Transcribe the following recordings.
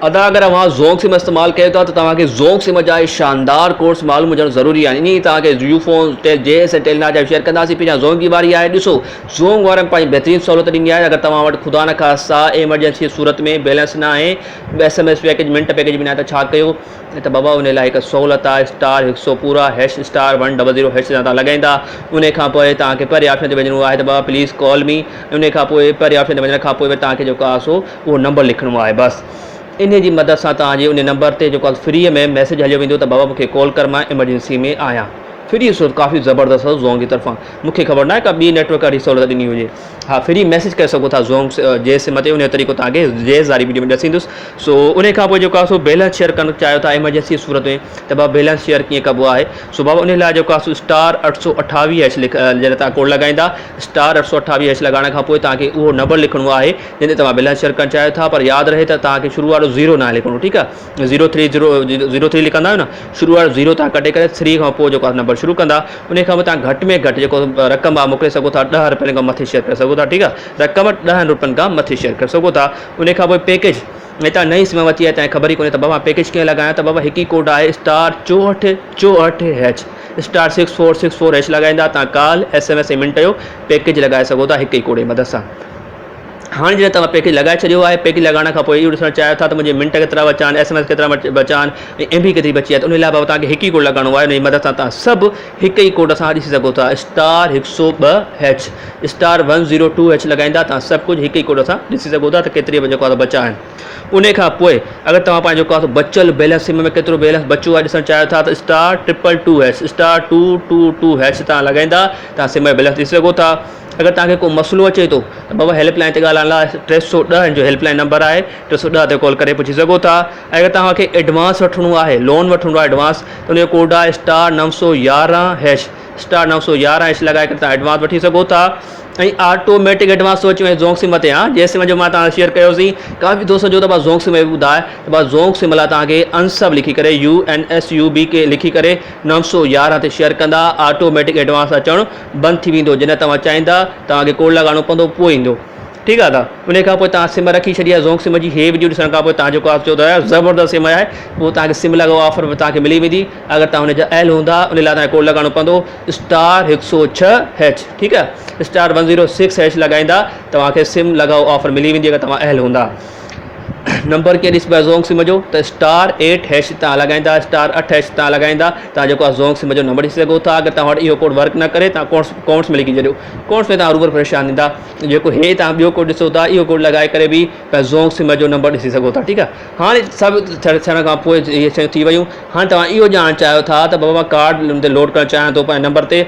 अदा अगर वहाँ ज़ोंक सिम इस्तेमाल कयो था तो तव्हांखे ज़ोंक सिम जा शानदार कोर्स मालूम हुजणु ज़रूरी आहे। इन तव्हांखे यूफोन जेएस ऐं टेलीनार जा शेयर कंदासीं। पहिरियां ज़ोंक जी बारी आहे। ॾिसो ज़ोंक वारनि पंहिंजी बहितरीनु सहूलियत ॾिनी आहे। अगरि तव्हां वटि ख़ुदा न ख़ास्ता एमरजेंसी सूरत में बैलेंस न आहे, SMS पैकेज मिंट पैकेज बि न आहे त छा कयो, त बाबा उन लाइ हिकु सहूलियत आहे। *100 पूरा #100# तव्हां लॻाईंदा। उन खां पोइ तव्हांखे पहिरें ऑप्शन ते वञिणो आहे त बाबा प्लीज़ कॉल मी। उन खां पोइ पहिरें ऑप्शन ते वञण खां पोइ तव्हांखे जेको आहे सो उहो नंबर लिखिणो आहे। बसि इन जी मदद सां तव्हांजे उन नंबर ते जेको आहे फ्रीअ में मैसेज हलियो वेंदो त बाबा मूंखे कॉल कर, मां एमरजेंसी में आहियां। फ्री काफ़ी ज़बरदस्त आहे ज़ोंक जी तरफ़ां। मूंखे ख़बर न आहे का ॿी नेटवर्क वारी सहूलियत ॾिनी हुजे। हाँ, फ्री मैसेज करे सघो था ज़ोंक जे सिम ते। उन जो तरीक़ो तव्हांखे जेज़ वारी वीडियो में ॾसींदुसि। सो उन खां पोइ जेको आहे सो बैलेंस शेयर करणु चाहियो था एमरजेंसी सूरत में, त बाबा बैलेंस शेयर कीअं कबो आहे। सो बाबा उन लाइ जेको आहे सो *828# जॾहिं तव्हां कोड लॻाईंदा, *828# लॻाइण खां पोइ तव्हांखे उहो नंबर लिखिणो आहे जंहिं ते तव्हां बैलेंस शेयर करणु चाहियो था। पर यादि रहे त तव्हांखे शुरू वारो 0 न लिखिणो, ठीकु आहे। 03 लिखंदा आहियो न, शुरू वारो 0 तव्हां कटे करे 3 खां पोइ जेको आहे नंबर शुरू कंदा। उन खां पोइ तव्हां घटि में घटि जेको रक़म आहे मोकिले सघो था। 10 रुपयनि खां मथे शेयर करे सघो था, ठीकु आहे। रक़म 10 रुपयनि खां मथे शेयर करे सघो था। उन खां पोइ पैकेज, ऐं तव्हां नई सिम वरिती आहे, तव्हांखे ख़बर ई कोन्हे त बाबा पैकेज कीअं लॻायां। त बाबा हिकु ई कोड आहे *6464#, *6464# लॻाईंदा। तव्हां कॉल SMS ऐं मिंट जो पैकेज लॻाए सघो था हिकु ई कोड जी मदद सां। हाँ, जॾहिं तव्हां पैकेज लॻाए छॾियो आहे, पैकेज लॻाइण खां पोइ इहो ॾिसणु चाहियो था त मुंहिंजे मिंट केतिरा बचा आहिनि, SMS केतिरा बचा आहिनि, ऐं MB केतिरी बची आहे। त उन लाइ बाबा तव्हांखे हिकु ई कोड लॻाइणो आहे। उन जी मदद सां तव्हां सभु हिकु ई कोड सां ॾिसी सघो था। *102# *102# लॻाईंदा, तव्हां सभु कुझु हिकु ई कोड सां ॾिसी सघो था त केतिरी जेको आहे बचा आहिनि। उन खां पोइ अगरि तव्हां पंहिंजो जेको आहे बचियल बैलेंस सिम में केतिरो बैलेंस बचियो आहे ॾिसणु चाहियो था, त *222# तव्हां लॻाईंदा, तव्हां सिम जो बैलेंस ॾिसी सघो था। अगर तव्हांखे को मसइलो अचे थो त बाबा हेल्पलाइन ते ॻाल्हाइण लाइ 310 जो हेल्पलाइन नंबर आहे, 310 ते कॉल करे पुछी सघो था। अगर तव्हांखे एडवांस वठिणो आहे, लोन वठिणो आहे एडवांस, त उनजो कोड आहे *911#, *911# लॻाए करे तव्हां एडवांस वठी सघो था। ऐं ऑटोमेटिक एडवांस थो अची वञे ज़ोंक सिम ते। हाँ, जंहिं सिम जो मां तव्हां शेयर कयोसीं, काफ़ी दोस्त जो त ज़ोंक सिम ॿुधाए त भाउ ज़ोंक सिम लाइ तव्हांखे अनसब लिखी करे UNSUBK लिखी करे 911 ते शेयर कंदा, ऑटोमेटिक एडवांस अचणु बंदि थी वेंदो। जॾहिं तव्हां चाहींदा तव्हांखे कोड लॻाइणो पवंदो, पोइ ईंदो, ठीकु आहे। उन खां पोइ तव्हां सिम रखी छॾी आहे ज़ोंक सिम जी। हे वीडियो ॾिसण खां पोइ तव्हां जेको आहे चओ था ज़बरदस्त सिम आहे, पोइ तव्हांखे सिम लॻाओ ऑफर में तव्हांखे मिली वेंदी। अगरि तव्हां हुनजा अहल हूंदा, उन लाइ तव्हांखे कोड लॻाइणो पवंदो *106#, ठीकु आहे। *106# लॻाईंदा, तव्हांखे सिम लॻाओ ऑफर मिली वेंदी अगरि तव्हां अहल हूंदा। नंबर कीअं ॾिसबो आहे ज़ोंक सिम जो, त *8# तव्हां लॻाईंदा, *8# तव्हां लॻाईंदा, तव्हां जेको आहे ज़ोंक सिम जो नंबर ॾिसी सघो था। अगरि तव्हां वटि इहो कोड वर्क न करे, तव्हां कॉन्ट्स में लिखी छॾियो। कॉन्ट्स में तव्हां रूबर परेशान ईंदा। जेको हे तव्हां ॿियो कोड ॾिसो था, इहो कोड लॻाए करे बि पंहिंजो ज़ोंक सिम जो नंबर ॾिसी सघो था, ठीकु आहे। हाणे सभु थियण खां पोइ इहे शयूं थी वियूं। हाणे तव्हां इहो ॼाणणु चाहियो था त बाबा कार्ड ते लोड करणु चाहियां थो पंहिंजे नंबर ते।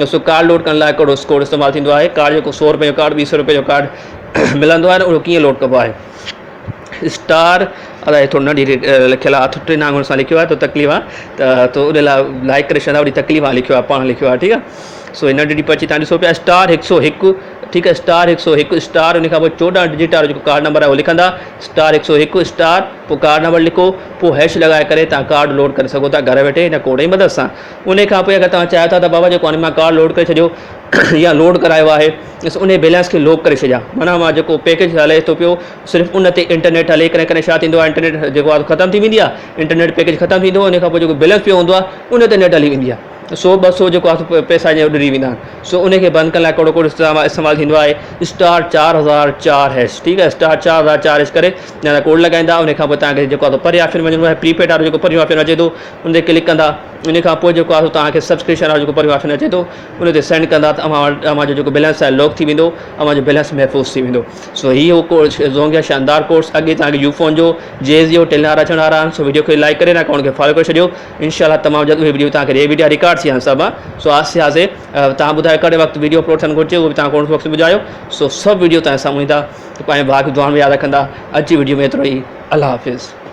सो कार्ड लोड करण लाइ हिकिड़ो कोड इस्तेमालु थींदो आहे। कार्ड जेको 100 रुपए जो कार्ड, 200 रुपए जो कार्ड मिलंदो आहे न, उहो कीअं लोड कबो आहे। अलाए थोरो नंढी लिखियलु आहे, हथ 3 आङुर सां लिखियो आहे, त तकलीफ़ आहे त उन लाइ लाइक करे छॾंदा, वरी तकलीफ़ आहे लिखियो आहे, पाण लिखियो आहे, ठीकु आहे। सो नंढी ॾिढी पर्ची तव्हां ॾिसो पिया, *101, ठीकु आहे। *101 उन खां पोइ 14 डिजिट वारो जेको कार्ड नंबर आहे उहो लिखंदा, *101 पोइ कार्ड नंबर लिखो, पोइ हैश लॻाए करे तव्हां कार्ड लोड करे सघो था घर वेठे हिन कोड जी मदद सां। उन खां पोइ अगरि तव्हां चाहियो था त बाबा जेको हाणे मां कार्ड लोड करे छॾियो या लोड करायो आहे, उन बैलेंस खे लॉक करे छॾिया, माना मां जेको पैकेज हले थो पियो सिर्फ़ु उन ते इंटरनेट हले, कॾहिं छा थींदो आहे, इंटरनेट जेको आहे ख़तमु थी वेंदी आहे, इंटरनेट पैकेज ख़तमु थींदो, उन खां पोइ जेको बैलेंस पियो हूंदो आहे उन ते नेट हली वेंदी आहे। 100-200 जेको आहे पैसा ईअं उॾरी वेंदा आहिनि। सो उनखे बंदि करण लाइ हिकिड़ो कोड इस्तेमालु थींदो आहे *4004#, ठीकु आहे। *4004# करे या कोड लॻाईंदा। उन खां पोइ तव्हांखे जेको आहे परे ऑप्शन वञिणो आहे, प्रीपेड वारो जेको परियों ऑप्शन अचे थो उन ते क्लिक कंदा। उन खां पोइ जेको आहे तव्हांखे सब्सक्रिप्शन वारो जेको परियों ऑप्शन अचे थो उन ते सेंड कंदा, त अव्हांजो जेको बैलेंस आहे लॉक थी वेंदो, अव्हांजो बैलेंस महफ़ूज़ थी वेंदो। सो हीअ कोर्स ज़ोंक जा शानदार कोर्स। अॻे तव्हांखे यूफोन जो, जेज़ जो, टेलीनार अचण वारा आहिनि। सो वीडियो खे लाइक करे, अकाउंट खे फॉलो करे छॾियो। इंशाल्लाह तमामु जल्द उहे वीडियो तव्हांखे वीडियो रिकॉर्ड थी विया सभु। सो आसे पासे तव्हां ॿुधायो कहिड़े वक़्तु वीडियो अपलोड थियणु घुरिजे, उहो बि तव्हां कमेंट बॉक्स में ॿुधायो। सो सभु वीडियो तव्हां साम्हूं ईंदा, पंहिंजे भाउ खे दुआ में यादि रखंदा। अॼु जी वीडियो में एतिरो ई। अल्लाह हाफ़िज़।